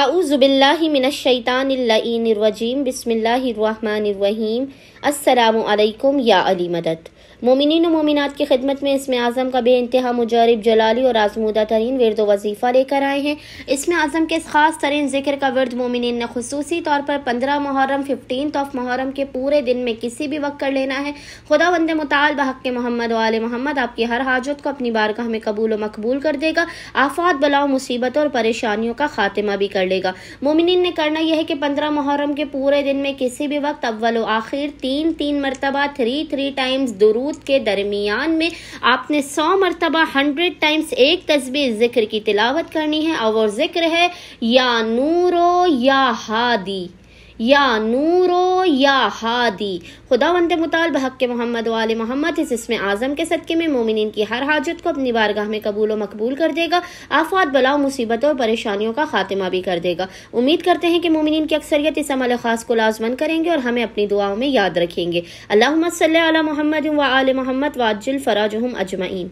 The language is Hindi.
अऊज़ुबिल्लाहि मिनश्शैतानिर्रजीम बिस्मिल्लाहिर्रहमानिर्रहीम। अस्सलामु अलैकुम या अली मदद। मोमिनीन व मोमिनात की खिदमत में इसमें आज़म का बेइंतहा मुजारिब जलाली और आजमूदा तरीन विर्द वजीफ़ा लेकर आए हैं। इसमें आज़म के ख़ास तरीन ज़िक्र का विर्द मोमिनीन ने खुसूसी तौर पर 15 मुहर्रम 15 ऑफ मुहर्रम के पूरे दिन में किसी भी वक्त कर लेना है। खुदावंद मुताल बहक़ मोहम्मद व आले मोहम्मद आपकी हर हाजत को अपनी बारगाह में कबूल व मकबूल कर देगा। आफात बलाओं मुसीबतों और परेशानियों का खात्मा भी कर लेगा। मोमिनीन ने करना यह है कि 15 मुहर्रम के पूरे दिन में किसी भी वक्त अव्वल व आखिर 3 मरतबा 3 टाइम्स दुरूद के दरमियान में आपने 100 मरतबा 100 टाइम्स एक तस्बीह जिक्र की तिलावत करनी है। और वो जिक्र है या नूरो या हादी, या नूरो या हादी। खुदावंद मुताल बहक़ मोहम्मद वाले मोहम्मद इस इसमें आज़म के सदक़े में मोमिनीन की हर हाजत को अपनी बारगाह में कबूल व मकबूल कर देगा। आफात बलाओं मुसीबतों और परेशानियों का खात्मा भी कर देगा। उम्मीद करते हैं कि मोमिनीन की अक्सरियत इस अमल ख़ास को लाज़मन करेंगे और हमें अपनी दुआओं में याद रखेंगे। अल्लाहुम्मा सल्ली अला मुहम्मद व आले मोहम्मद व अज्जिल फ़राजहुम अजमईन।